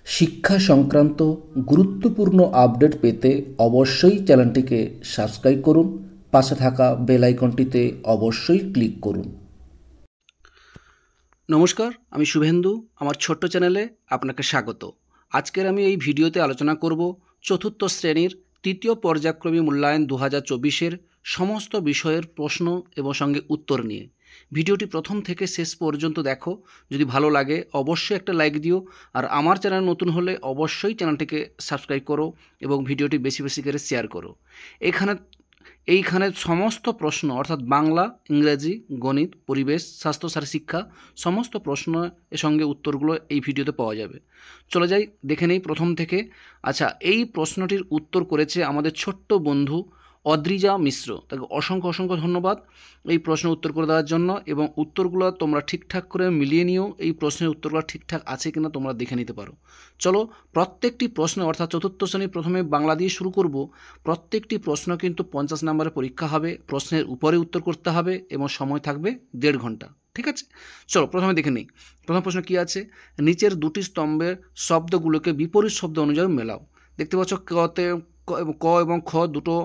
শিক্ষা সংক্রান্ত গুরুত্বপূর্ণ আপডেট পেতে অবশ্যই চ্যানেলটিকে সাবস্ক্রাইব করুন, পাশে থাকা বেল আইকনটিতে অবশ্যই ক্লিক করুন। নমস্কার, আমি শুভেন্দু। আমার ছোট্ট চ্যানেলে আপনাকে স্বাগত। আজকের আমি এই ভিডিওতে আলোচনা করব চতুর্থ শ্রেণীর তৃতীয় পর্যায়ক্রমী মূল্যায়ন 2024-এর সমস্ত বিষয়ের প্রশ্ন এবং সঙ্গে উত্তর নিয়ে। ভিডিওটি প্রথম থেকে শেষ পর্যন্ত দেখো। যদি ভালো লাগে অবশ্যই একটা লাইক দিও, আর আমার চ্যানেল নতুন হলে অবশ্যই চ্যানেলটিকে সাবস্ক্রাইব করো এবং ভিডিওটি বেশি বেশি করে শেয়ার করো। এইখানে সমস্ত প্রশ্ন অর্থাৎ বাংলা, ইংরেজি, গণিত, পরিবেশ, স্বাস্থ্য, শিক্ষা সমস্ত প্রশ্ন এর সঙ্গে উত্তরগুলো এই ভিডিওতে পাওয়া যাবে। চলে যাই, দেখে নেই প্রথম থেকে। আচ্ছা, এই প্রশ্নটির উত্তর করেছে আমাদের ছোট্ট বন্ধু অদ্রিজা মিশ্র। তাকে অসংখ্য অসংখ্য ধন্যবাদ এই প্রশ্নের উত্তর করে দেওয়ার জন্য, এবং উত্তরগুলো তোমরা ঠিকঠাক করে মিলিয়ে নিও। এই প্রশ্নের উত্তরগুলো ঠিকঠাক আছে কিনা তোমরা দেখে নিতে পারো। চলো, প্রত্যেকটি প্রশ্ন অর্থাৎ চতুর্থ শ্রেণী প্রথমে বাংলা দিয়ে শুরু করব। প্রত্যেকটি প্রশ্ন কিন্তু 50 নম্বরের পরীক্ষা হবে, প্রশ্নের উপরে উত্তর করতে হবে এবং সময় থাকবে 1.5 ঘন্টা। ঠিক আছে, চলো প্রথমে দেখে নিই। প্রথম প্রশ্ন কি আছে, নিচের দুটি স্তম্ভের শব্দগুলোকে বিপরীত শব্দ অনুযায়ী মেলাও। দেখতে পাচ্ছ ক এবং খ দুটো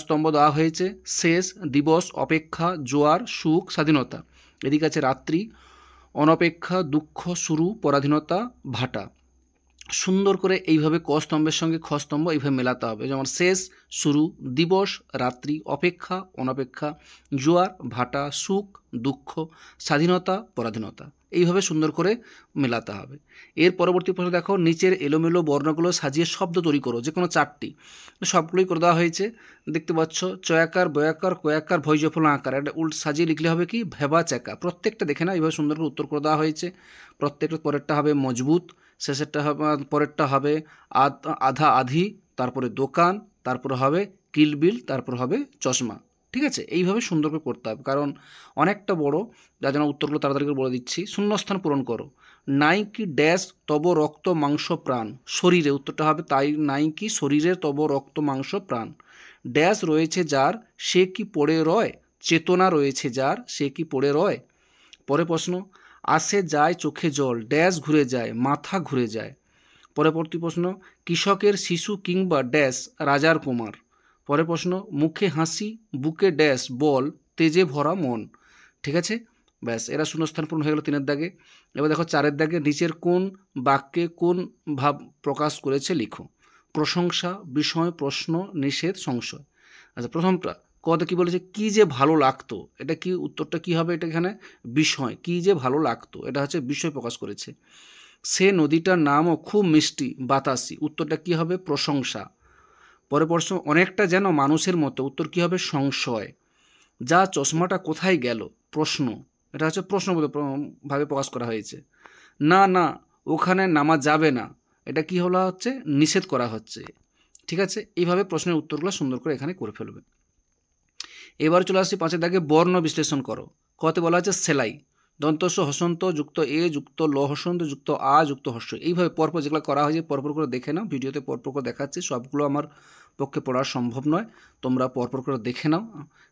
স্তম্ভ দেওয়া হয়েছে। শেষ, দিবস, অপেক্ষা, জোয়ার, সুখ, স্বাধীনতা। এদিকে আছে রাত্রি, অনপেক্ষা, দুঃখ, শুরু, পরাধীনতা, ভাটা। সুন্দর করে এইভাবে ক স্তম্ভের সঙ্গে খ স্তম্ভ এইভাবে মেলাতে হবে। যেমন শেষ, শুরু, দিবস, রাত্রি, অপেক্ষা, অনপেক্ষা, জোয়ার, ভাটা, সুখ, দুঃখ, স্বাধীনতা, পরাধীনতা। এইভাবে সুন্দর করে মেলাতে হবে। এর পরবর্তী প্রশ্ন দেখো, নিচের এলোমেলো বর্ণগুলো সাজিয়ে শব্দ তৈরি করো, যে কোনো 4টি। সবগুলোই করে দেওয়া হয়েছে। দেখতে পাচ্ছ চয়াকার, বয়াকার, কয়াকার, ভৈজফল আকার। এটা উল্ট সাজিয়ে লিখলে হবে কি, ভেবা চেকা। প্রত্যেকটা দেখে না, এইভাবে সুন্দর করে উত্তর করে দেওয়া হয়েছে। প্রত্যেকটা পরেরটা হবে মজবুত, শেষেরটা হবে, পরেরটা হবে আধা আধি, তারপরে দোকান, তারপরে হবে কিলবিল, তারপর হবে চশমা। ঠিক আছে, এইভাবে সুন্দর করে করতে হবে, কারণ অনেকটা বড়, যার জন্য উত্তরগুলো তাড়াতাড়ি করে বলে দিচ্ছি। শূন্যস্থান পূরণ করো। নাই কি ড্যাশ তব রক্ত মাংস প্রাণ। শরীরে, উত্তরটা হবে তাই নাই কি শরীরে তব রক্ত মাংস প্রাণ। ড্যাশ রয়েছে যার সে কি পড়ে রয়। চেতনা রয়েছে যার সে কি পড়ে রয়। পরে প্রশ্ন, আসে যায় চোখে জল, ড্যাশ ঘুরে যায়, মাথা ঘুরে যায়। পরবর্তী প্রশ্ন, কৃষকের শিশু কিংবা ড্যাশ রাজার কুমার। পরের প্রশ্ন, মুখে হাসি, বুকে ড্যাশ বল, তেজে ভরা মন। ঠিক আছে, ব্যাস, এরা শূন্যস্থান পূরণ হয়ে গেল 3-এর দাগে। এবার দেখো 4-এর দাগে, নিচের কোন বাক্যে কোন ভাব প্রকাশ করেছে লিখো। প্রশংসা, বিষয়, প্রশ্ন, নিষেধ, সংশয়। আচ্ছা, প্রথমটা কতে কি বলেছে, কি যে ভালো লাগতো। এটা কি, উত্তরটা কি হবে, এটা এখানে বিষয়, কি যে ভালো লাগতো, এটা হচ্ছে বিষয় প্রকাশ করেছে। সে নদীটার নামও খুব মিষ্টি বাতাসি। উত্তরটা কি হবে, প্রশংসা। পরে প্রশ্ন, অনেকটা যেন মানুষের মতো। উত্তর কি হবে, সংশয়। যা চশমাটা কোথায় গেল, প্রশ্ন। এটা হচ্ছে প্রশ্নবোধক ভাবে প্রকাশ করা হয়েছে। না না, ওখানে নামা যাবে না। এটা কি হলো, হচ্ছে নিষেধ করা হচ্ছে। ঠিক আছে, এইভাবে প্রশ্নের উত্তরগুলো সুন্দর করে এখানে করে ফেলবে। এবার চলে আসছি 5-এর দাগে, বর্ণ বিশ্লেষণ করো। কতে বলা হচ্ছে সেলাই, দন্তস্ব হসন্ত যুক্ত এ যুক্ত ল হসন্ত যুক্ত আ যুক্ত হস্য। এইভাবে পরপর যেগুলো করা হয়েছে পরপর করে দেখে নাও। ভিডিওতে পরপর করে দেখাচ্ছি, সবগুলো আমার পক্ষে পড়া সম্ভব নয়, তোমরা পরপর করে দেখে নাও।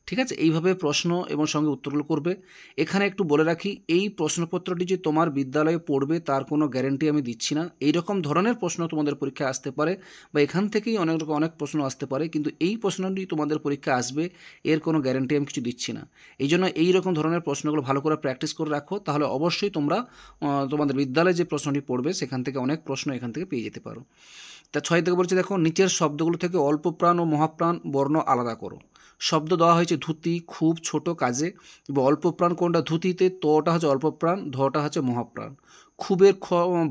ঠিক আছে, এইভাবে প্রশ্ন এবং সঙ্গে উত্তরগুলো করবে। এখানে একটু বলে রাখি, এই প্রশ্নপত্রটি যে তোমার বিদ্যালয়ে পড়বে তার কোনো গ্যারেন্টি আমি দিচ্ছি না। এইরকম ধরনের প্রশ্ন তোমাদের পরীক্ষায় আসতে পারে, বা এখান থেকেই অনেক প্রশ্ন আসতে পারে, কিন্তু এই প্রশ্নটি তোমাদের পরীক্ষায় আসবে এর কোনো গ্যারেন্টি আমি কিছু দিচ্ছি না। এই জন্য এইরকম ধরনের প্রশ্নগুলো ভালো করে প্র্যাকটিস করে রাখো, তাহলে অবশ্যই তোমরা তোমাদের বিদ্যালয়ে যে প্রশ্নটি পড়বে সেখান থেকে অনেক প্রশ্ন এখান থেকে পেয়ে যেতে পারো। তা 6 থেকে বলছে, দেখো নিচের শব্দগুলো থেকে অল্প প্রাণ ও মহাপ্রাণ বর্ণ আলাদা করো। শব্দ দেওয়া হয়েছে ধুতি, খুব, ছোট, কাজে। এবং অল্প প্রাণ কোনটা, ধুতিতে তটা হচ্ছে অল্প প্রাণ, ধটা হচ্ছে মহাপ্রাণ। খুবের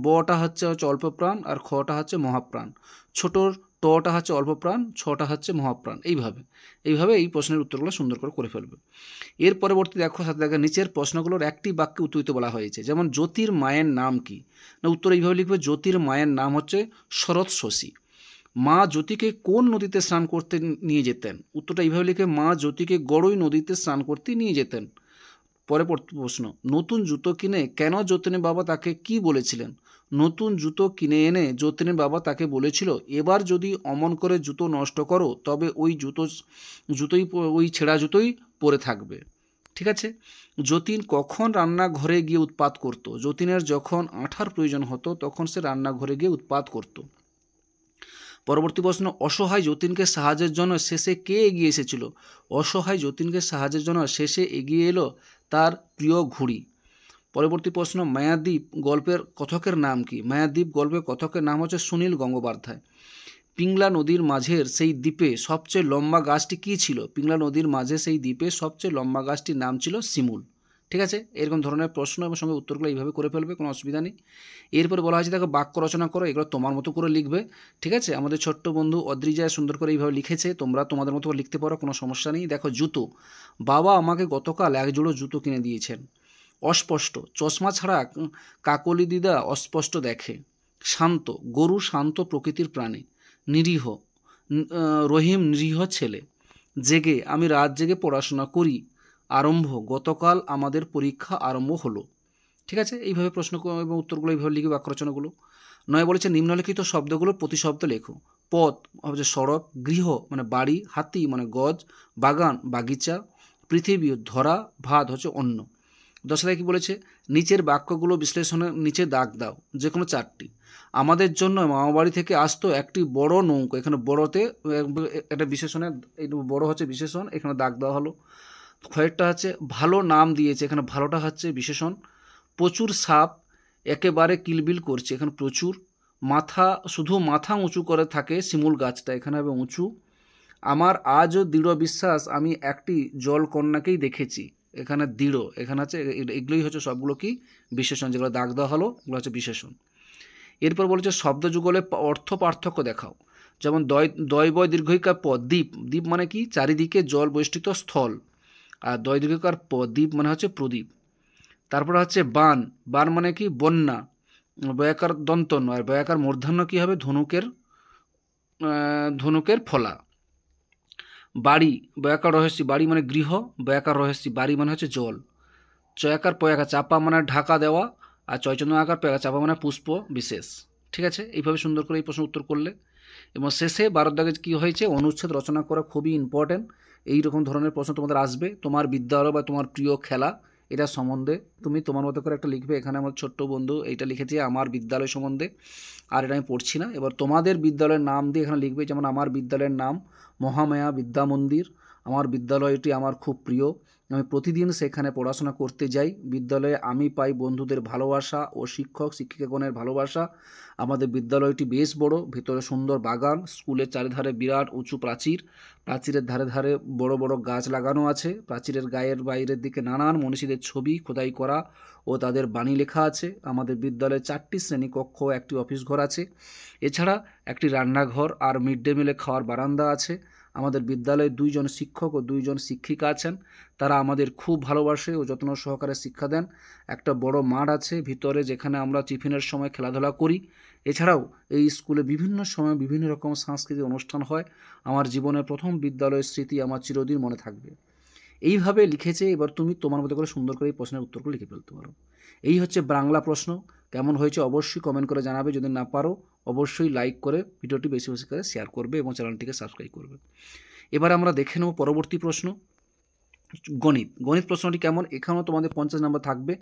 বটা হচ্ছে অল্প প্রাণ, আর খটা হচ্ছে মহাপ্রাণ। ছোটর টটা হচ্ছে অল্প প্রাণ, ছটা হচ্ছে মহাপ্রাণ। এইভাবে এই প্রশ্নের উত্তরগুলো সুন্দর করে ফেলবে। এর পরবর্তী দেখো, সাথে দেখা নিচের প্রশ্নগুলোর একটি বাক্যে উত্তর দিতে বলা হয়েছে। যেমন জ্যোতির মায়ের নাম কি, না উত্তর এইভাবে লিখবে, জ্যোতির মায়ের নাম হচ্ছে শরৎ শশী। মা জ্যোতিকে কোন নদীতে স্নান করতে নিয়ে যেতেন। উত্তরটা এইভাবে লিখে, মা জ্যোতিকে গড়ই নদীতে স্নান করতে নিয়ে যেতেন। পরে প্রশ্ন, নতুন জুতো কিনে কেন যতীনের বাবা তাকে কি বলেছিলেন। নতুন জুতো কিনে এনে যতীনের বাবা তাকে বলেছিল, এবার যদি অমন করে জুতো নষ্ট করো তবে ওই ছেঁড়া জুতোই পরে থাকবে। ঠিক আছে। যতীন কখন রান্নাঘরে গিয়ে উৎপাত করত? যতীনের যখন আঠার প্রয়োজন হতো তখন সে রান্নাঘরে গিয়ে উৎপাত করত। পরবর্তী প্রশ্ন, অসহায় যতীনকে সাহায্যের জন্য শেষে কে এগিয়ে এসেছিল? অসহায় যতীনকে সাহায্যের জন্য শেষে এগিয়ে এলো তার প্রিয় ঘুড়ি। পরবর্তী প্রশ্ন, মায়াদ্বীপ গল্পের কথকের নাম কি? মায়াদ্বীপ গল্পের কথকের নাম হচ্ছে সুনীল গঙ্গোপাধ্যায়। পিংলা নদীর মাঝের সেই দ্বীপে সবচেয়ে লম্বা গাছটি কী ছিল? পিংলা নদীর মাঝে সেই দ্বীপে সবচেয়ে লম্বা গাছটির নাম ছিল শিমুল। ঠিক আছে, এরকম ধরনের প্রশ্ন এবং সঙ্গে উত্তরগুলো এইভাবে করে ফেলবে, কোনো অসুবিধা নেই। এরপরে বলা হয়েছে দেখো বাক্য রচনা করো, এগুলো তোমার মতো করে লিখবে। ঠিক আছে, আমাদের ছোট্ট বন্ধু অদ্রিজা সুন্দর করে এইভাবে লিখেছে, তোমরা তোমাদের মতো করে লিখতে পারো, কোনো সমস্যা নেই। দেখো, জুতো, বাবা আমাকে গতকাল এক জোড়ো জুতো কিনে দিয়েছেন। অস্পষ্ট, চশমা ছাড়া কাকলি দিদা অস্পষ্ট দেখে। শান্ত, গরু শান্ত প্রকৃতির প্রাণী। নিরীহ, রহিম নিরীহ ছেলে। জেগে, আমি রাত জেগে পড়াশোনা করি। আরম্ভ, গতকাল আমাদের পরীক্ষা আরম্ভ হলো। ঠিক আছে, এইভাবে প্রশ্ন এবং উত্তরগুলো এইভাবে লিখে বাক্য রচনাগুলো। নয় বলেছে নিম্নলিখিত শব্দগুলোর প্রতিশব্দ লেখো। পথ হচ্ছে সড়ক, গৃহ মানে বাড়ি, হাতি মানে গজ, বাগান বাগিচা, পৃথিবী ধরা, ভাত হচ্ছে অন্ন। 10 কি বলেছে, নিচের বাক্যগুলো বিশ্লেষণে নিচে দাগ দাও, যে কোনো 4টি। আমাদের জন্য মামাবাড়ি থেকে আসতো একটি বড় নৌকো, এখানে বড়তে একটা বিশেষণে, এই বড় হচ্ছে বিশেষণ, এখানে দাগ দেওয়া হলো। কয়েকটা হচ্ছে ভালো নাম দিয়েছে, এখানে ভালোটা হচ্ছে বিশেষণ। প্রচুর সাপ একেবারে কিলবিল করছে, এখানে প্রচুর। মাথা, শুধু মাথা উঁচু করে থাকে শিমুল গাছটা, এখানে হবে উঁচু। আমার আজও দৃঢ় বিশ্বাস আমি একটি জলকন্যাকেই দেখেছি, এখানে দৃঢ়, এখানে আছে, এগুলোই হচ্ছে সবগুলো কি বিশেষণ, যেগুলো দাগ দেওয়া হলো এগুলো হচ্ছে বিশেষণ। এরপর বলেছে শব্দ যুগলে অর্থ পার্থক্য দেখাও। যেমন দয় বয় দীর্ঘইকার প, দ্বীপ, দ্বীপ মানে কি চারিদিকে জল বৈষ্ঠিত স্থল, আর দয় দীর্ঘইকার প, দ্বীপ মানে হচ্ছে প্রদীপ। তারপরে হচ্ছে বান, বান মানে কি বন্যা, বয়াকার দন্তন্য, আর বয়াকার মূর্ধন্য কি হবে ধনুকের ফলা। বাড়ি, বয়াকার রহস্যি, বাড়ি মানে গৃহ, বয়াকার রহস্যি, বাড়ি মানে হচ্ছে জল। চয়াকার পয়াকার, চাপা মানে ঢাকা দেওয়া, আর চয়চন্দ্র আকার পয়াকার, চাপা মানে পুষ্প বিশেষ। ঠিক আছে, এইভাবে সুন্দর করে এই প্রশ্ন উত্তর করলে। এবং শেষে 12 দাগে কী হয়েছে, অনুচ্ছেদ রচনা করা খুবই ইম্পর্ট্যান্ট। এই রকম ধরনের প্রশ্ন তোমাদের আসবে। তোমার বিদ্যালয় বা তোমার প্রিয় খেলা, এটা সম্বন্ধে তুমি তোমার মতো করে একটা লিখবে। এখানে আমার ছোট্ট বন্ধু এইটা লিখেছে আমার বিদ্যালয় সম্বন্ধে, আর এটা আমি পড়ছি না। এবার তোমাদের বিদ্যালয়ের নাম দিয়ে এখানে লিখবে, যেমন আমার বিদ্যালয়ের নাম মহামায়া বিদ্যা মন্দির। আমার বিদ্যালয়টি আমার খুব প্রিয়, আমি প্রতিদিন সেখানে পড়াশোনা করতে যাই। বিদ্যালয়ে আমি পাই বন্ধুদের ভালোবাসা ও শিক্ষক শিক্ষিকাগণের ভালোবাসা। আমাদের বিদ্যালয়টি বেশ বড়, ভিতরে সুন্দর বাগান, স্কুলের চারিধারে বিরাট উঁচু প্রাচীর, প্রাচীরের ধারে ধারে বড় বড় গাছ লাগানো আছে। প্রাচীরের গায়ের বাইরের দিকে নানান মনীষীদের ছবি খোদাই করা ও তাদের বাণী লেখা আছে। আমাদের বিদ্যালয়ে 4টি শ্রেণীকক্ষ, একটি অফিস ঘর আছে। এছাড়া একটি রান্নাঘর আর মিড ডে মিলে খাওয়ার বারান্দা আছে। আমাদের বিদ্যালয়ে 2 জন শিক্ষক ও 2 জন শিক্ষিকা আছেন, তারা আমাদের খুব ভালোবাসে ও যত্ন সহকারে শিক্ষা দেন। একটা বড় মাঠ আছে ভিতরে, যেখানে আমরা টিফিনের সময় খেলাধুলা করি। এছাড়াও এই স্কুলে বিভিন্ন সময় বিভিন্ন রকম সাংস্কৃতিক অনুষ্ঠান হয়। আমার জীবনের প্রথম বিদ্যালয়ের স্মৃতি আমার চিরদিন মনে থাকবে। এইভাবে লিখেছে। এবার তুমি তোমার মতো করে সুন্দর করে এই প্রশ্নের উত্তরগুলো লিখে ফেলতে পারো। এই হচ্ছে বাংলা প্রশ্ন। কেমন হয়েছে অবশ্যই কমেন্ট করে জানাবে। যদি না পারো অবশ্যই লাইক করে ভিডিওটি বেশি বেশি করে শেয়ার করবে এবং চ্যানেলটিকে সাবস্ক্রাইব করবে। এবার আমরা দেখে নেব পরবর্তী প্রশ্ন, গণিত। গণিত প্রশ্নটি কেমন, এখানেও তোমাদের 50 নম্বর থাকবে।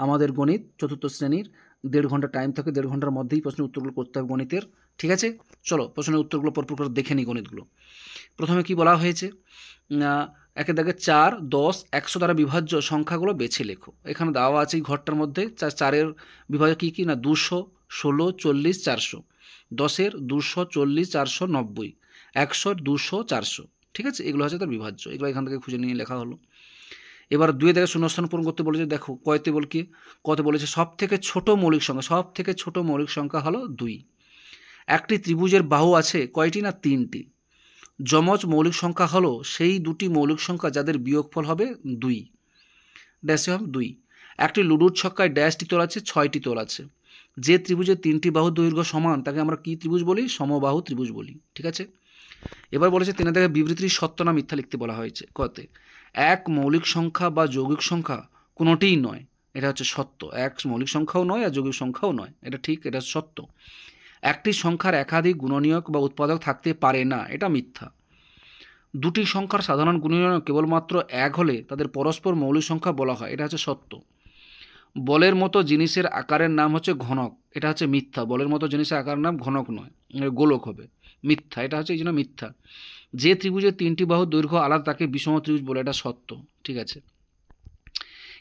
আমাদের গণিত 4র্থ শ্রেণীর 1.5 ঘন্টা টাইম থাকে, 1.5 ঘন্টার মধ্যেই প্রশ্নের উত্তরগুলো করতে হবে গণিতের। ঠিক আছে, চলো প্রশ্নের উত্তরগুলো পরপর করে দেখে নিই গণিতগুলো। প্রথমে কি বলা হয়েছে, একের দাগে 4, 10, 100 দ্বারা বিভাজ্য সংখ্যাগুলো বেছে লেখো। এখানে দেওয়া আছে এই ঘরটার মধ্যে 4-এর বিভাজ্য কী কী না 200, 16, 40, 400, 10-এর 200, 40, 490, 100, 200, 400। ঠিক আছে, এগুলো হচ্ছে তার বিভাজ্য, এগুলো এখান থেকে খুঁজে নিয়ে লেখা হলো। এবার 2 থেকে শূন্যস্থান পূরণ করতে বলেছে। দেখো কয়তে বল কি, কত বলেছে, সব থেকে ছোট মৌলিক সংখ্যা, সব থেকে ছোট মৌলিক সংখ্যা হলো 2। একটি ত্রিভুজের বাহু আছে কয়টি না 3টি। যমজ মৌলিক সংখ্যা হলো সেই 2টি মৌলিক সংখ্যা যাদের বিয়োগফল হবে 2, ড্যাশে হবে 2। একটি লুডুর ছক্কায় ড্যাশটি তোল আছে, 6টি তোল আছে। যে ত্রিভুজের 3টি বাহু দৈর্ঘ্য সমান তাকে আমরা কি ত্রিভুজ বলি, সমবাহু ত্রিভুজ বলি। ঠিক আছে, এবার বলেছে 3 থেকে বিবৃতির সত্য না মিথ্যা লিখতে বলা হয়েছে। কতে, এক মৌলিক সংখ্যা বা যৌগিক সংখ্যা কোনোটিই নয়, এটা হচ্ছে সত্য। এক মৌলিক সংখ্যাও নয় আর যৌগিক সংখ্যাও নয়, এটা ঠিক, এটা সত্য। একটি সংখ্যার একাধিক গুণনীয়ক বা উৎপাদক থাকতে পারে না, এটা মিথ্যা। দুটি সংখ্যার সাধারণ গুণনীয়ক কেবলমাত্র এক হলে তাদের পরস্পর মৌলিক সংখ্যা বলা হয়, এটা হচ্ছে সত্য। বলের মতো জিনিসের আকারের নাম হচ্ছে ঘনক, এটা হচ্ছে মিথ্যা। বলের মতো জিনিসের আকারের নাম ঘনক নয়, গোলক হবে, মিথ্যা, এটা হচ্ছে এই জন্য মিথ্যা। যে ত্রিভুজের তিনটি বাহুর দৈর্ঘ্য আলাদা তাকে বিষম ত্রিভুজ বলে, এটা সত্য। ঠিক আছে,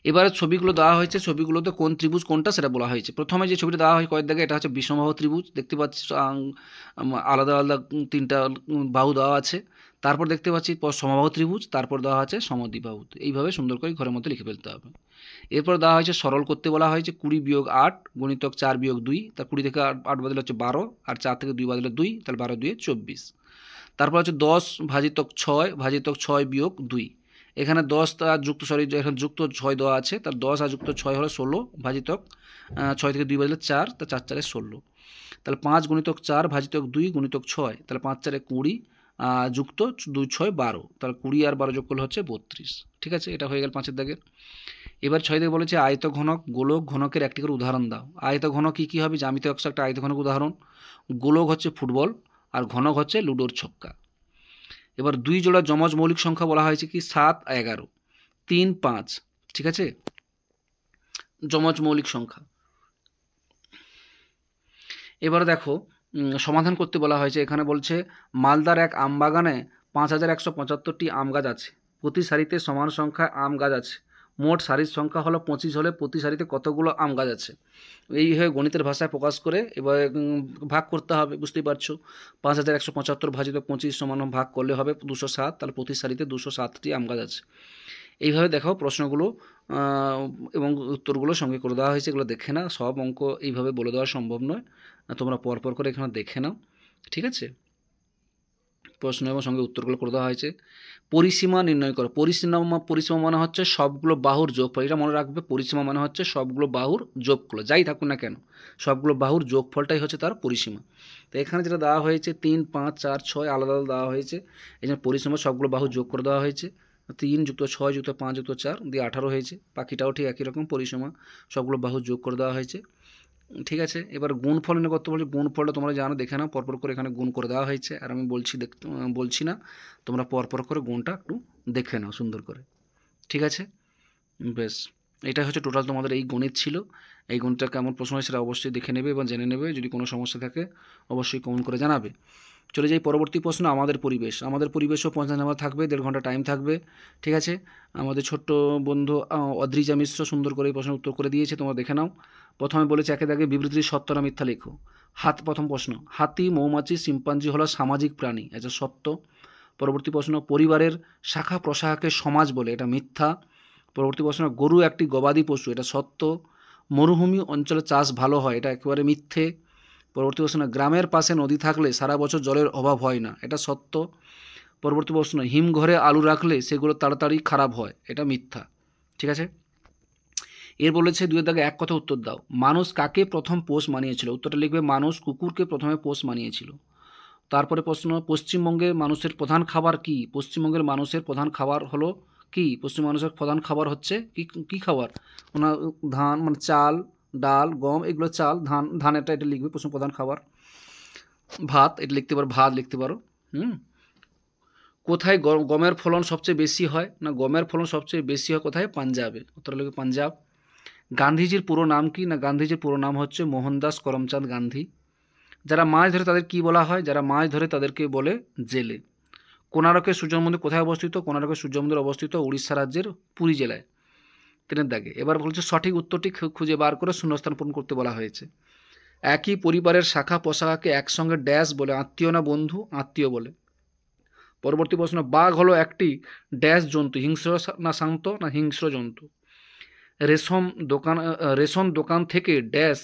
এবারে ছবিগুলো দেওয়া হয়েছে, ছবিগুলোতে কোন ত্রিভুজ কোনটা সেটা বলা হয়েছে। প্রথমে যে ছবিটা দেওয়া হয় কয়েক দাগে, এটা হচ্ছে বিষমবাহু ত্রিভুজ, দেখতে পাচ্ছি আলাদা আলাদা তিনটা বাহু দেওয়া আছে। তারপর দেখতে পাচ্ছি সমবাহু ত্রিভুজ, তারপর দেওয়া আছে সমদ্বিবাহু। এইভাবে সুন্দর করে ঘরের মধ্যে লিখে ফেলতে হবে। এরপর দেওয়া হয়েছে সরল করতে বলা হয়েছে 20 বিয়োগ 8 গুণিতক 4 বিয়োগ 2, তার 20 থেকে 8 বাদলে হচ্ছে 12, আর 4 থেকে 2 বাদলে 2, তাহলে 12 2 24। তারপর হচ্ছে 10 ভাজিতক 6 ভাজিতক 6 বিয়োগ 2, এখানে 10 আর যুক্ত এখানে যুক্ত 6 দেওয়া আছে, তার 10 আর যুক্ত 6 হলো 16 ভাজিতক 6 থেকে 2 বাজলে 4, তা 4 4 16, তাহলে 5 গুণিতক 4 ভাজিতক 2 গুণিতক 6, তাহলে 5 4 20 যুক্ত 2 6 12, তাহলে 20 আর 12 যোগ করলে হচ্ছে 32। ঠিক আছে, এটা হয়ে গেল 5-এর দাগের। এবার 6 দাগে বলেছে আয়ত ঘনক গোলক ঘনকের একটি করে উদাহরণ দাও। আয়ত ঘনক কী কী হবে, জ্যামিতি অক্ষ একটা আয়ত ঘনক উদাহরণ, গোলক হচ্ছে ফুটবল, আর ঘনক হচ্ছে লুডোর ছক্কা। এবার 2 জোড়া যমজ মৌলিক সংখ্যা বলা হয়েছে কি 7 11 3 5। ঠিক আছে, যমজ মৌলিক সংখ্যা। এবারে দেখো সমাধান করতে বলা হয়েছে। এখানে বলছে মালদার এক আম বাগানে 5175টি আম গাছ আছে, প্রতি সারিতে সমান সংখ্যা আম গাছ আছে, মোট সারির সংখ্যা হলো 25 হলে প্রতি সারিতে কতগুলো আম গাছ আছে। এইভাবে গণিতের ভাষায় প্রকাশ করে এবার ভাগ করতে হবে, বুঝতেই পারছো। 5175 ভাজিত 25 সমান ভাগ করলে হবে 207, তাহলে প্রতি সারিতে 207টি আম গাছ আছে। এইভাবে দেখাও প্রশ্নগুলো এবং উত্তরগুলো সঙ্গে করে দেওয়া হয়েছে, এগুলো দেখে না, সব অঙ্ক এইভাবে বলে দেওয়া সম্ভব নয়, তোমরা পরপর করে এখানে দেখে নাও। ঠিক আছে, প্রশ্ন এবং সঙ্গে উত্তরগুলো করে দেওয়া হয়েছে। পরিসীমা নির্ণয় করো। পরিসীমা মানে হচ্ছে সবগুলো বাহুর যোগফল, এটা মনে রাখবে। পরিসীমা মানে হচ্ছে সবগুলো বাহুর যোগফল, যাই থাকুক না কেন সবগুলো বাহুর যোগফলটাই হচ্ছে তার পরিসীমা। তো এখানে যেটা দেওয়া হয়েছে 3 5 4 6 আলাদা আলাদা দেওয়া হয়েছে, এই জন্য পরিসীমা সবগুলো বাহু যোগ করে দেওয়া হয়েছে। 3 যুক্ত 6 যুক্ত 5 যুক্ত 4 দিয়ে 18 হয়েছে। বাকিটাও ঠিক একই রকম পরিসীমা, সবগুলো বাহু যোগ করে দেওয়া হয়েছে। ঠিক আছে, এবার গুণফল নিয়ে করতে বলছি। গুণফলটা তোমরা জানো, দেখে নাও, পরপর করে এখানে গুণ করে দেওয়া হয়েছে, আর আমি বলছি না, তোমরা পরপর করে গুণটা একটু দেখে নাও সুন্দর করে। ঠিক আছে, বেশ, এটা হচ্ছে টোটাল তোমাদের এই গণিত ছিল। এই গণিতটা কেমন প্রশ্ন হয় সেটা অবশ্যই দেখে নেবে এবং জেনে নেবে। যদি কোনো সমস্যা থাকে অবশ্যই কমেন্ট করে জানাবে। চলে যাই পরবর্তী প্রশ্ন, আমাদের পরিবেশ। আমাদের পরিবেশও 50 নাম্বার থাকবে, 1.5 ঘন্টা টাইম থাকবে। ঠিক আছে, আমাদের ছোট্ট বন্ধু অদ্রিজা মিশ্র সুন্দর করে এই প্রশ্নের উত্তর করে দিয়েছে, তোমরা দেখে নাও। প্রথমে বলেছে একে দাগে বিবৃতির সত্য না মিথ্যা লেখো। প্রথম প্রশ্ন, হাতি মৌমাছি শিম্পাঞ্জি হলো সামাজিক প্রাণী, এটা সত্য। পরবর্তী প্রশ্ন, পরিবারের শাখা প্রশাখাকে সমাজ বলে, এটা মিথ্যা। পরবর্তী প্রশ্ন, গরু একটি গবাদি পশু, এটা সত্য। মরুভূমি অঞ্চলে চাষ ভালো হয়, এটা একেবারে মিথ্যে। পরবর্তী প্রশ্ন, গ্রামের পাশে নদী থাকলে সারা বছর জলের অভাব হয় না, এটা সত্য। পরবর্তী প্রশ্ন, হিমঘরে আলু রাখলে সেগুলো তাড়াতাড়ি খারাপ হয়, এটা মিথ্যা। ঠিক আছে, এর বলেছে 2 দাগে এক কথা উত্তর দাও। মানুষ কাকে প্রথম পোষ মানিয়েছিল, উত্তরটা লিখবে মানুষ কুকুরকে প্রথমে পোষ মানিয়েছিল। তারপরে প্রশ্ন, পশ্চিমবঙ্গের মানুষের প্রধান খাবার কি? পশ্চিমবঙ্গের মানুষের প্রধান খাবার হলো কি? পশ্চিম মানুষের প্রধান খাবার হচ্ছে কি খাবার? ওনার ধান, মানে চাল, ডাল, গম, এগুলো চাল, ধানেরটা এটা লিখবে পশ্চিম প্রধান খাবার। ভাত, এটা লিখতে পারো, ভাত লিখতে পারো। কোথায় গমের ফলন সবচেয়ে বেশি হয়? না, গমের ফলন সবচেয়ে বেশি হয় কোথায়? পাঞ্জাবে, উত্তর লিখবে পাঞ্জাব। গান্ধীজির পুরো নাম কি? না, গান্ধীজির পুরো নাম হচ্ছে মোহনদাস করমচাঁদ গান্ধী। যারা মাছ ধরে তাদের কি বলা হয়? যারা মাছ ধরে তাদেরকে বলে জেলে। কোণারকের সূর্য মন্দির কোথায় অবস্থিত? কোণারকের সূর্য মন্দির অবস্থিত উড়িষ্যা রাজ্যের পুরী জেলায়। 3 দাগে এবার বলছে সঠিক উত্তরটি খুঁজে বার করে শূন্যস্থান পূরণ করতে বলা হয়েছে। একই পরিবারের শাখা প্রশাখাকে একসঙ্গে ড্যাশ বলে, আত্মীয় না বন্ধু? আত্মীয় বলে। পরবর্তী প্রশ্ন, বাঘ হলো একটি ড্যাশ জন্তু, হিংস্র না শান্ত? না হিংস্র জন্তু। রেশন দোকান থেকে ড্যাশ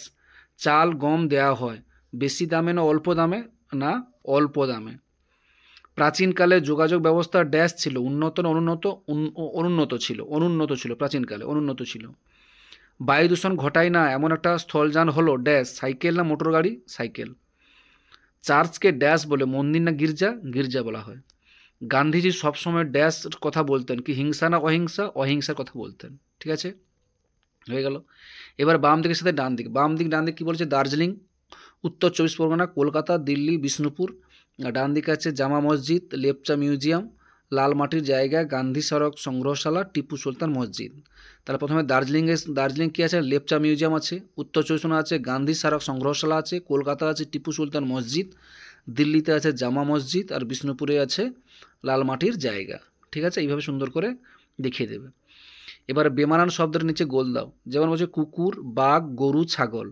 চাল গম দেওয়া হয়, বেশি দামে না অল্প দামে? না অল্প দামে। প্রাচীনকালে যোগাযোগ ব্যবস্থা ড্যাশ ছিল, উন্নত না অনুন্নত? অনুন্নত ছিল প্রাচীনকালে, অনুন্নত ছিল। বায়ু দূষণ ঘটায় না এমন একটা স্থলযান হলো ড্যাশ, সাইকেল না মোটর গাড়ি? সাইকেল। চার্চকে ড্যাশ বলে, মন্দির না গির্জা? গির্জা বলা হয়। গান্ধীজি সবসময় ড্যাশ কথা বলতেন, কি হিংসা না অহিংসা? অহিংসার কথা বলতেন। ঠিক আছে, হয়ে গেল। এবার বাম দিকের সাথে ডান দিক, ডান দিক কী বলেছে? দার্জিলিং, উত্তর 24 পরগনা, কলকাতা, দিল্লি, বিষ্ণুপুর। ডান দিকে আছে জামা মসজিদ, লেপচা মিউজিয়াম, লাল মাটির জায়গা, গান্ধী স্মারক সংগ্রহশালা, টিপু সুলতান মসজিদ। তাহলে প্রথমে দার্জিলিং কী আছে? লেপচা মিউজিয়াম আছে, উত্তর চব্বিশ পরগনা আছে গান্ধী স্মারক সংগ্রহশালা আছে, কলকাতা আছে টিপু সুলতান মসজিদ, দিল্লিতে আছে জামা মসজিদ, আর বিষ্ণুপুরে আছে লাল মাটির জায়গা। ঠিক আছে, এইভাবে সুন্দর করে দেখিয়ে দেবে। এবার বেমানান শব্দের নিচে গোল দাও। যেমন বলছে কুকুর, বাঘ, গরু, ছাগল।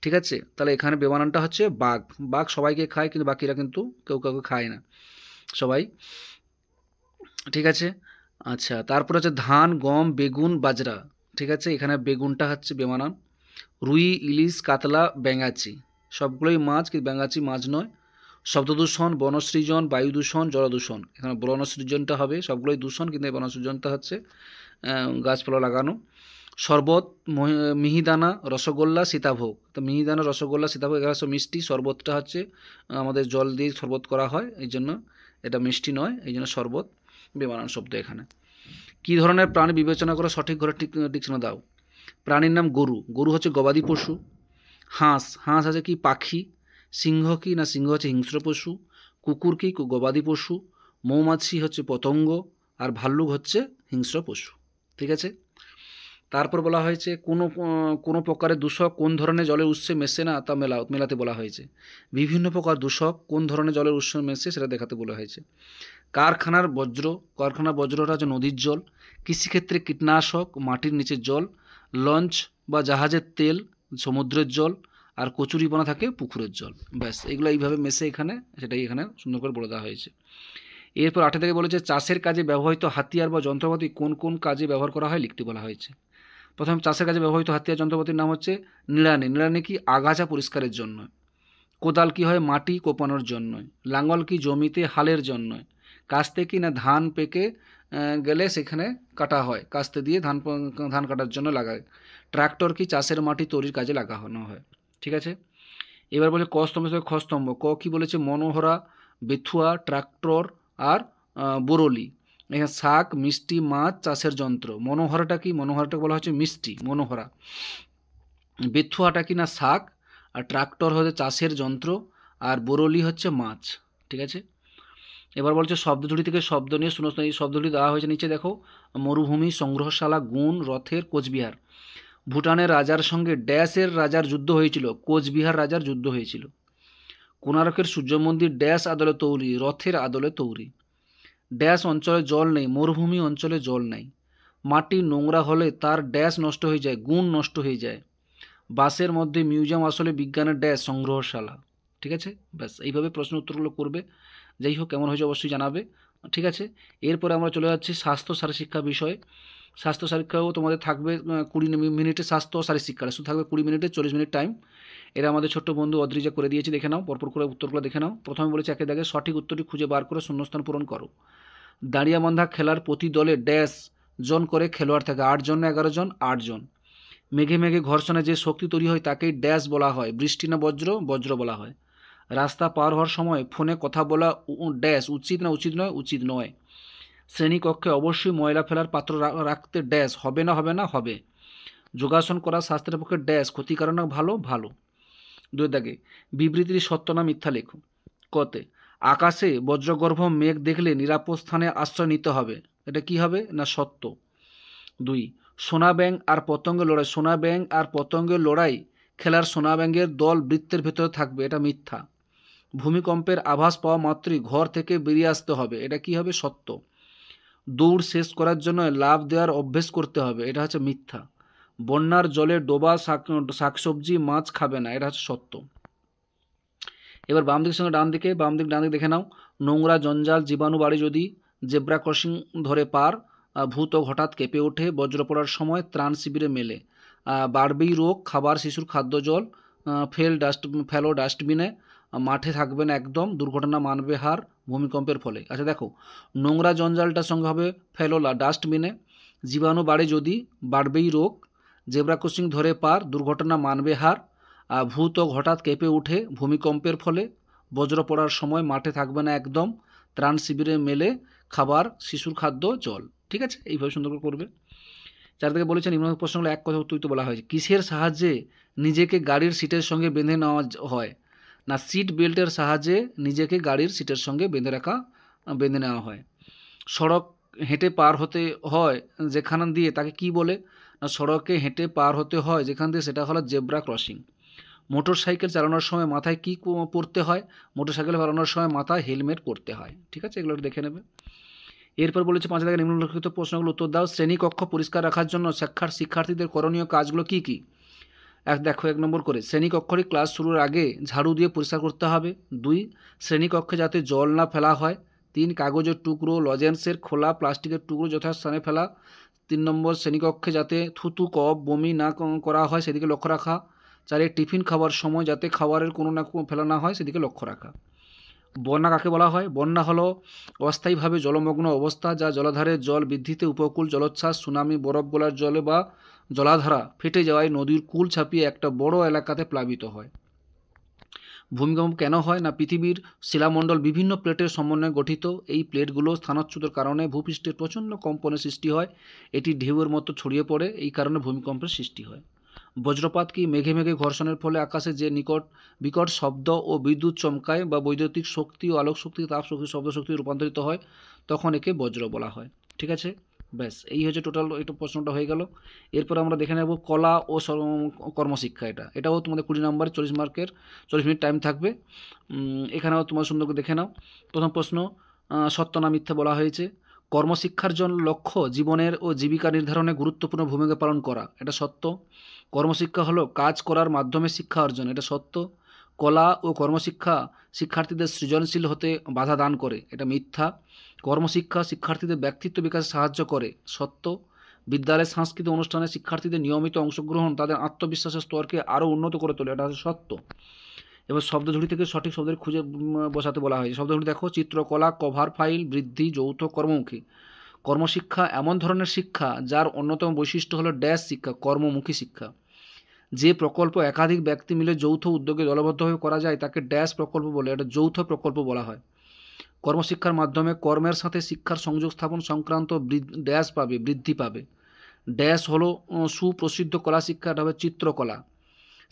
ঠিক আছে, তাহলে এখানে বেমানানটা হচ্ছে বাঘ। বাঘ সবাইকে খায়, কিন্তু বাকিরা কিন্তু কেউ কাউকে খায় না, সবাই। ঠিক আছে, আচ্ছা, তারপর হচ্ছে ধান, গম, বেগুন, বাজরা। ঠিক আছে, এখানে বেগুনটা হচ্ছে বেমানান। রুই, ইলিশ, কাতলা, ব্যাঙাচি, সবগুলোই মাছ, কিন্তু ব্যাঙাচি মাছ নয়। শব্দদূষণ, বনসৃজন, বায়ু দূষণ, জলদূষণ। এখানে বনসৃজনটা হবে, সবগুলোই দূষণ, কিন্তু এই বনসৃজনটা হচ্ছে গাছপালা লাগানো। শরবত, মিহিদানা, রসগোল্লা, সীতাভোগ। তো মিহিদানা, রসগোল্লা, সীতাভোগ এগুলো সব মিষ্টি। শরবতটা হচ্ছে আমাদের জল দিয়ে শরবত করা হয়, এই জন্য এটা মিষ্টি নয়, এই জন্য শরবত বেমানান শব্দ এখানে। কী ধরনের প্রাণী বিবেচনা করে সঠিক ঘরে টিক চিহ্ন দাও। প্রাণীর নাম গরু। গরু হচ্ছে গবাদি পশু। হাঁস, হাঁস আছে কি? পাখি। সিংহ কি? না, সিংহ হচ্ছে হিংস্র পশু। কুকুর কি? গবাদি পশু। মৌমাছি হচ্ছে পতঙ্গ, আর ভাল্লুক হচ্ছে হিংস্র পশু। ঠিক আছে, তারপর বলা হয়েছে কোনো প্রকারের দূষক কোন ধরনের জলের উৎসে মেশে না তা মেলাতে বলা হয়েছে। বিভিন্ন প্রকার দূষক কোন ধরনের জলের উৎসে মেশে সেটা দেখাতে বলা হয়েছে। কারখানার বজ্রটা হচ্ছে নদীর জল। কৃষিক্ষেত্রে কীটনাশক মাটির নিচের জল। লঞ্চ বা জাহাজের তেল সমুদ্রের জল, আর কচুরিপানা থাকে পুকুরের জল। ব্যাস, এগুলো এইভাবে মেশে এখানে, সেটাই এখানে সুন্দর করে বলে দেওয়া হয়েছে। এরপর 8 থেকে বলেছে চাষের কাজে ব্যবহৃত হাতিয়ার বা যন্ত্রপাতি কোন কোন কাজে ব্যবহার করা হয় লিখতে বলা হয়েছে। প্রথম, চাষের কাজে ব্যবহৃত হাতিয়ার যন্ত্রপাতির নাম হচ্ছে নিড়ানি। নিড়ানি কি? আগাছা পরিষ্কারের জন্য। কোদাল কি হয়? মাটি কোপানোর জন্য। লাঙ্গল কি? জমিতে হালের জন্য। কাস্তে কি? না, ধান পেকে গেলে সেখানে কাটা হয়, কাস্তে দিয়ে ধান কাটার জন্য লাগায়। ট্রাক্টর কি? চাষের মাটি তৈরির কাজে লাগানো হয়। ঠিক আছে, এবার বলে ক স্তম্ভ থেকে খ স্তম্ভ। ক কি বলেছে? মনোহরা, বেথুয়া, ট্রাক্টর, আর বরলি। এখানে শাক, মিষ্টি, মাছ, চাষের যন্ত্র। মনোহরাটা কি? মনোহরাটা বলা হচ্ছে মিষ্টি, মনোহরা। বেথুয়াটা কি? না, শাক। আর ট্রাক্টর হচ্ছে চাষের যন্ত্র, আর বরলি হচ্ছে মাছ। ঠিক আছে, এবার বলছে শব্দজুড়ি থেকে শব্দ নিয়ে শূন্যস্থান। এই শব্দজুড়ি দেওয়া হয়েছে নিচে দেখো। মরুভূমি, সংগ্রহশালা, গুণ, রথের, কোচবিহার। ভুটানের রাজার সঙ্গে ড্যাশের রাজার যুদ্ধ হয়েছিল। কোচবিহার রাজার যুদ্ধ হয়েছিল। কোণারকের সূর্য মন্দির ড্যাশ আদলে তৈরি? রথের আদলে তৈরি। ড্যাশ অঞ্চলে জল নেই? মরুভূমি অঞ্চলে জল নেই। মাটি নোংরা হলে তার ড্যাশ নষ্ট হয়ে যায়? গুণ নষ্ট হয়ে যায়। বাসের মধ্যে মিউজিয়াম আসলে বিজ্ঞানের ড্যাশ সংগ্রহশালা। ঠিক আছে, ব্যাস এইভাবে প্রশ্ন উত্তরগুলো করবে। যাই হোক, কেমন হয়েছে অবশ্যই জানাবে। ঠিক আছে, এরপরে আমরা চলে যাচ্ছি স্বাস্থ্য শারীরশিক্ষা বিষয়ে। স্বাস্থ্য শারীরশিক্ষাও তোমাদের থাকবে 20 মিনিটে। স্বাস্থ্য শারীরশিক্ষা শুধু থাকবে 20 মিনিটে, 40 মিনিট টাইম। এরা আমাদের ছোট্ট বন্ধু অদ্রিজা করে দিয়েছে, দেখে নাও, পরপর করে উত্তরগুলো দেখে নাও। প্রথমে বলেছে একে দাগে সঠিক উত্তরটি খুঁজে বার করে শূন্যস্থান পূরণ করো। দাঁড়িয়াবন্ধা খেলার প্রতি দলে ড্যাশ জন করে খেলোয়াড় থাকে? 8 জন না 11 জন? 8 জন। মেঘে মেঘে ঘর্ষণে যে শক্তি তৈরি হয় তাকেই ড্যাশ বলা হয়? বৃষ্টি না বজ্র? বজ্র বলা হয়। রাস্তা পার হওয়ার সময় ফোনে কথা বলা ড্যাশ উচিত না উচিত নয়? উচিত নয়। শ্রেণীকক্ষে অবশ্যই ময়লা ফেলার পাত্র রাখতে ড্যাশ হবে না? হবে না? হবে। যোগাসন করা স্বাস্থ্যের পক্ষে ড্যাশ ক্ষতিকারক না ভালো? ভালো। 2 দাগে বিবৃতির সত্য না মিথ্যা লেখো। কতে আকাশে বজ্রগর্ভ মেঘ দেখলে নিরাপদ স্থানে আশ্রয় নিতে হবে। এটা কি হবে? না, সত্য। 2 সোনা ব্যাঙ আর পতঙ্গের লড়াই। সোনা ব্যাঙ আর পতঙ্গের লড়াই খেলার সোনা ব্যাঙের দল বৃত্তের ভেতরে থাকবে। এটা মিথ্যা। ভূমিকম্পের আভাস পাওয়া মাত্রই ঘর থেকে বেরিয়ে আসতে হবে। এটা কি হবে? সত্য। দৌড় শেষ করার জন্য লাফ দেওয়ার অভ্যেস করতে হবে। এটা হচ্ছে মিথ্যা। বন্যার জলে ডোবা শাকসবজি মাছ খাবে না। এটা হচ্ছে সত্য। এবার বাম দিকের সঙ্গে ডান দিকে, বাম দিক ডান দিকে দেখে নাও। নোংরা, জঞ্জাল, জীবাণু বাড়ি যদি জেব্রা ক্রসিং ধরে পার, ভূত হঠাৎ কেঁপে ওঠে, বজ্র পড়ার সময় ত্রাণ শিবিরে মেলে, বাড়বেই রোগ, খাবার শিশুর খাদ্য জল, ফেলো ডাস্টবিনে, মাঠে থাকবে না একদম, দুর্ঘটনা মানবে হার ভূমিকম্পের ফলে। আচ্ছা দেখো, নোংরা জঞ্জালটার সঙ্গে হবে ফেলো ডাস্টবিনে, জীবাণু বাড়ে যদি বাড়বেই রোগ, জেব্রা ক্রসিং ধরে পার, দুর্ঘটনা মানবে হার, ভূত হঠাৎ কেঁপে উঠে ভূমিকম্পের ফলে, বজ্র পড়ার সময় মাঠে থাকবে না একদম, ত্রাণ শিবিরে মেলে, খাবার শিশুর খাদ্য জল। ঠিক আছে, এইভাবে সুন্দর করে করবে। 4 থেকে বলেছেন নিম্ন প্রশ্নগুলো এক কথা উত্তরিত বলা হয়েছে। কিসের সাহায্যে নিজেকে গাড়ির সিটের সঙ্গে বেঁধে নেওয়া হয়? না, সিট বেল্টের সাহায্যে নিজেকে গাড়ির সিটের সঙ্গে বেঁধে নেওয়া হয়। সড়ক হেঁটে পার হতে হয় যেখান দিয়ে তাকে কি বলে? না সড়কে হেঁটে পার হতে হয় যেখান দিয়ে, সেটা হলো জেব্রা ক্রসিং। মোটর সাইকেল চালানোর সময় মাথায় কি পরতে হয়? মোটর সাইকেল চালানোর সময় মাথায় হেলমেট পরতে হয়। ঠিক আছে, এগুলো একটু দেখে নেবে। এরপর বলেছে 5 দাগের নিম্নলিখিত প্রশ্নগুলো উত্তর দাও। শ্রেণীকক্ষ পরিষ্কার রাখার জন্য শিক্ষার্থীদের করণীয় কাজগুলো কি কি? দেখো 1 নম্বর করে, শ্রেণীকক্ষে ক্লাস শুরুর আগে ঝাড়ু দিয়ে পরিষ্কার করতে হবে। 2, শ্রেণীকক্ষে যাতে জল না ফেলা হয়। 3, কাগজের টুকরো, লজেন্সের খোলা, প্লাস্টিকের টুকরো যথাস্থানে ফেলা। 3 নম্বর, শ্রেণীকক্ষে যাতে থুতু, কফ, বমি না করা হয় সেদিকে লক্ষ্য রাখা। 4, টিফিন খাবার সময় যাতে খাবারের কোনো না ফেলা না হয় সেদিকে লক্ষ্য রাখা। বন্যা কাকে বলা হয়? বন্যা হলো অস্থায়ীভাবে জলমগ্ন অবস্থা যা জলাধারের জল বৃদ্ধিতে, উপকূল জলোচ্ছ্বাস, সুনামি, বরফ গলার জলে বা জলাধারা ফেটে যাওয়ায় নদীর কূল ছাপিয়ে একটা বড় এলাকাতে প্লাবিত হয়। ভূমিকম্প কেন হয়? না পৃথিবীর শিলামণ্ডল বিভিন্ন প্লেটের সমন্বয়ে গঠিত। এই প্লেটগুলো স্থানচ্যুতের কারণে ভূপৃষ্ঠের প্রচণ্ড কম্পনের সৃষ্টি হয়। এটি ঢেউয়ের মতো ছড়িয়ে পড়ে, এই কারণে ভূমিকম্পের সৃষ্টি হয়। বজ্রপাত কি? মেঘে মেঘে ঘর্ষণের ফলে আকাশে যে বিকট শব্দ ও বিদ্যুৎ চমকায় বা বৈদ্যুতিক শক্তি ও আলোক শক্তি, তাপ শক্তি, শব্দ শক্তি রূপান্তরিত হয়, তখন একে বজ্র বলা হয়। ঠিক আছে, ব্যাস এই হচ্ছে টোটাল এটা প্রশ্নটা হয়ে গেল। এরপর আমরা দেখে নেব কলা ও কর্মশিক্ষা। এটাও তোমাদের 20 নম্বরে 40 মার্কের, 40 মিনিট টাইম থাকবে। এখানেও তোমার সুন্দর করে দেখে নাও। প্রথম প্রশ্ন, সত্য না মিথ্যা বলা হয়েছে। কর্মশিক্ষার জন্য লক্ষ্য জীবনের ও জীবিকা নির্ধারণে গুরুত্বপূর্ণ ভূমিকা পালন করা, এটা সত্য। কর্মশিক্ষা হলো কাজ করার মাধ্যমে শিক্ষা অর্জন, এটা সত্য। কলা ও কর্মশিক্ষা শিক্ষার্থীদের সৃজনশীল হতে বাধা দান করে, এটা মিথ্যা। কর্মশিক্ষা শিক্ষার্থীদের ব্যক্তিত্ব বিকাশে সাহায্য করে, সত্য। বিদ্যালয়ের সাংস্কৃতিক অনুষ্ঠানে শিক্ষার্থীদের নিয়মিত অংশগ্রহণ তাদের আত্মবিশ্বাসের স্তরকে আরও উন্নত করে তোলে, এটা হচ্ছে সত্য। এবার শব্দঝুড়ি থেকে সঠিক শব্দের খুঁজে বসাতে বলা হয়েছে। শব্দঝুড়ি দেখো, চিত্রকলা, কভার ফাইল, বৃদ্ধি, যৌথ, কর্মমুখী। কর্মশিক্ষা এমন ধরনের শিক্ষা যার অন্যতম বৈশিষ্ট্য হলো ড্যাশ শিক্ষা, কর্মমুখী শিক্ষা। যে প্রকল্প একাধিক ব্যক্তি মিলে যৌথ উদ্যোগে দলবদ্ধভাবে করা যায় তাকে ড্যাশ প্রকল্প বলে, এটা যৌথ প্রকল্প বলা হয়। কর্মশিক্ষার মাধ্যমে কর্মের সাথে শিক্ষার সংযোগ স্থাপন সংক্রান্ত ড্যাশ পাবে, বৃদ্ধি পাবে। ড্যাশ হলো সুপ্রসিদ্ধ কলা শিক্ষা, এটা হবে চিত্রকলা।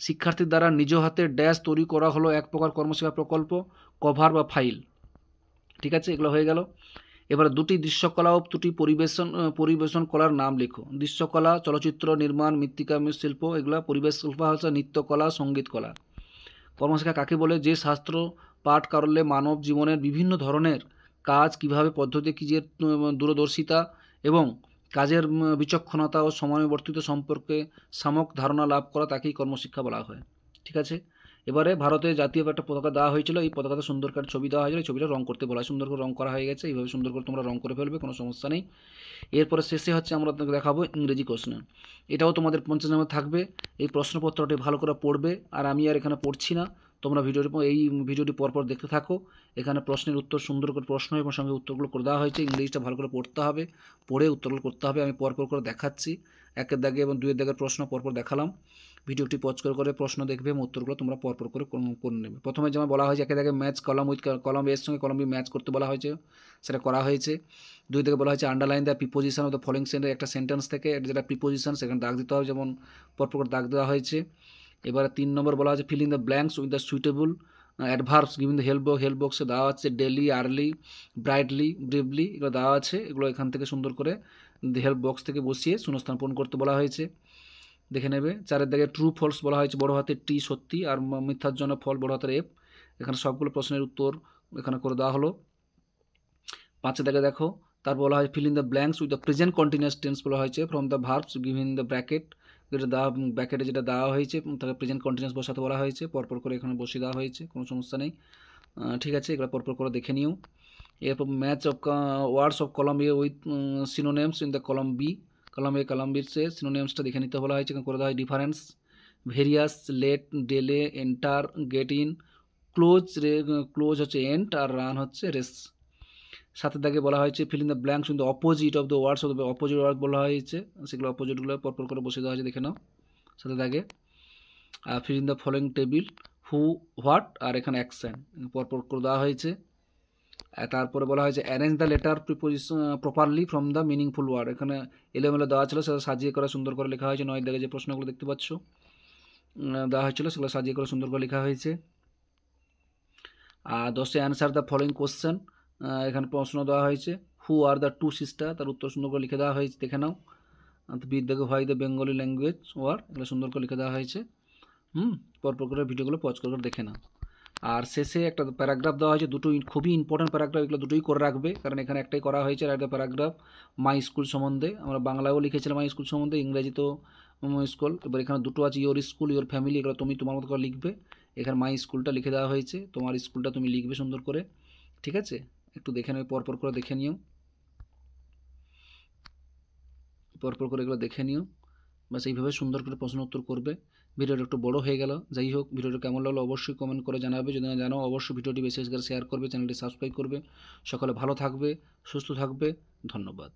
শিক্ষার্থীর দ্বারা নিজ হাতে ড্যাশ তৈরি করা হলো এক প্রকার কর্মশিক্ষা প্রকল্প, কভার বা ফাইল। ঠিক আছে, এগুলো হয়ে গেল। এবার দুটি দৃশ্যকলা ও দুটি পরিবেশন কলার নাম লেখো। দৃশ্যকলা চলচ্চিত্র নির্মাণ, মৃত্তিকা শিল্প, এগুলো। পরিবেশ শিল্প হচ্ছে নৃত্যকলা, সঙ্গীত কলা। কর্মশিক্ষা কাকে বলে? যে শাস্ত্র পাঠ করলে মানব জীবনের বিভিন্ন ধরনের কাজ কীভাবে পদ্ধতি কী যে দূরদর্শিতা এবং কাজের বিচক্ষণতা ও সময়ানুবর্তিত সম্পর্কে সামক ধারণা লাভ করা, তাকেই কর্মশিক্ষা বলা হয়। ঠিক আছে, এবারে ভারতের জাতীয় একটা পতাকা দেওয়া হয়েছিল, এই পতাকাতে সুন্দর করে ছবি দেওয়া হয়েছিল, এই ছবিটা রং করতে বলা হয়। সুন্দর করে রং করা হয়ে গেছে, এইভাবে সুন্দর করে তোমরা রং করে ফেলবে, কোনো সমস্যা নেই। এরপরে শেষে হচ্ছে আমরা দেখাবো ইংরেজি কোশ্চেন। এটাও তোমাদের 50 নম্বর থাকবে। এই প্রশ্নপত্রটি ভালো করে পড়বে, আর আমি আর এখানে পড়ছি না, তোমরা এই ভিডিওটি পরপর দেখতে থাকো। এখানে প্রশ্নের উত্তর সুন্দর করে প্রশ্ন এবং সঙ্গে উত্তরগুলো করে দেওয়া হয়েছে। ইংরেজিটা ভালো করে পড়তে হবে, পড়ে উত্তরগুলো করতে হবে। আমি পরপর করে দেখাচ্ছি, 1-এর দাগে এবং 2-এর দাগের প্রশ্ন পরপর দেখালাম। ভিডিওটি পজ করে প্রশ্ন দেখবে এবং উত্তরগুলো তোমরা পরপর করে নেবে। প্রথমে যেমন বলা হয়েছে, 1-এর দাগে ম্যাচ কলাম উইথ কলাম এর সঙ্গে কলাম বি ম্যাচ করতে বলা হয়েছে, সেটা করা হয়েছে। 2 থেকে বলা হয়েছে underline the preposition of the following sentence. একটা সেন্টেন্স থেকে যেটা প্রিপোজিশন সেখানে দাগ দিতে হবে, যেমন পরপর করে দাগ দেওয়া হয়েছে। এবারে 3 নম্বর বলা হয়েছে fill in the blanks with the suitable adverbs giving the help বক্সে দেওয়া আছে ডেলি, আর্লি, ব্রাইটলি, ব্রিভলি, এগুলো দেওয়া আছে। এগুলো এখান থেকে সুন্দর করে হেল্প বক্স থেকে বসিয়ে শূন্যস্থান পূরণ করতে বলা হয়েছে, দেখে নেবে। 4-এর দাগে ট্রু ফলস বলা হয়েছে বড় হাতের টি সত্যি, আর মিথ্যার জন্য ফল বড় হাতের এফ। এখানে সবগুলো প্রশ্নের উত্তর এখানে করে দেওয়া হলো। 5-এর দাগে দেখো, তারপর বলা হয় feel in the blanks with the present continuous tense বলা হয়েছে from the verbs giving the bracket, যেটা ব্র্যাকেটে যেটা দেওয়া হয়েছে তাকে প্রেজেন্ট কন্টিনিউয়াস বসাতে বলা হয়েছে, পরপর করে এখানে বসিয়ে দেওয়া হয়েছে, কোনো সমস্যা নেই। ঠিক আছে, এগুলো পরপর করে দেখে নিও। এরপর ম্যাচ অফ ওয়ার্ডস অফ কলম A with synonyms in the কলম বি। কলম এ কলম বির সে সিনোনেমসটা দেখে নিতে বলা হয়েছে, এখানে করে দেওয়া হয় difference, various, late, delay, enter, get in, close হচ্ছে এন্ড, আর রান হচ্ছে রেস। 7-এর দাগে বলা হয়েছে fill in the blanks in the opposite of the words of the opposite word বলা হয়েছে, সেগুলো অপোজিটগুলো পরপর করে বসে দেওয়া হয়েছে, দেখে নাও। 7-এর দাগে fill in the following table, who, what, আর এখানে অ্যাকশন পরপর করে দেওয়া হয়েছে। তারপরে বলা হয়েছে arrange the letter preposition properly from the meaningful word. এখানে এলোমেলো দেওয়া ছিল, সেটা সাজিয়ে করে সুন্দর করে লেখা হয়েছে। 9-এর দাগে যে প্রশ্নগুলো দেখতে পাচ্ছ দেওয়া হয়েছিল, সেগুলো সাজিয়ে করে সুন্দর করে লেখা হয়েছে। আর 10-এ অ্যান্সার দ্য ফলোইং কোশ্চেন, এখানে প্রশ্ন দেওয়া হয়েছে হু আর দ্য টু সিস্টার, তার উত্তর সুন্দর করে লিখে দেওয়া হয়েছে, দেখে নাও। বিদ্যাকে why the Bengali language war, এগুলো সুন্দর করে লিখে দেওয়া হয়েছে। পরপর করে ভিডিওগুলো পজ করে দেখে নাও। আর শেষে একটা প্যারাগ্রাফ দেওয়া হয়েছে, দুটো খুবই ইম্পর্টেন্ট প্যারাগ্রাফ, এগুলো দুটোই করে রাখবে, কারণ এখানে একটাই করা হয়েছে। আর একটা প্যারাগ্রাফ মাই স্কুল সম্বন্ধে, আমরা বাংলায়ও লিখেছিলাম মাই স্কুল সম্বন্ধে, ইংরেজিতেও স্কুল। এবার এখানে দুটো আছে, ইয়োর স্কুল ইয়োর ফ্যামিলি, এগুলো তুমি তোমার মতো করে লিখবে। এখানে মাই স্কুলটা লিখে দেওয়া হয়েছে, তোমার স্কুলটা তুমি লিখবে সুন্দর করে, ঠিক আছে? একটু দেখে নেবে, পরপর করে দেখে নিও, পরপর করে এগুলো দেখে নিও। বাস এইভাবে সুন্দর করে প্রশ্ন উত্তর করবে। ভিডিওটা একটু বড় হয়ে গেল, যাই হোক, ভিডিওটা কেমন লাগলো অবশ্যই কমেন্ট করে জানাবে। যদি না জানো অবশ্যই ভিডিওটি বেশি করে শেয়ার করবে, চ্যানেলটি সাবস্ক্রাইব করবে। সকলে ভালো থাকবে, সুস্থ থাকবে, ধন্যবাদ।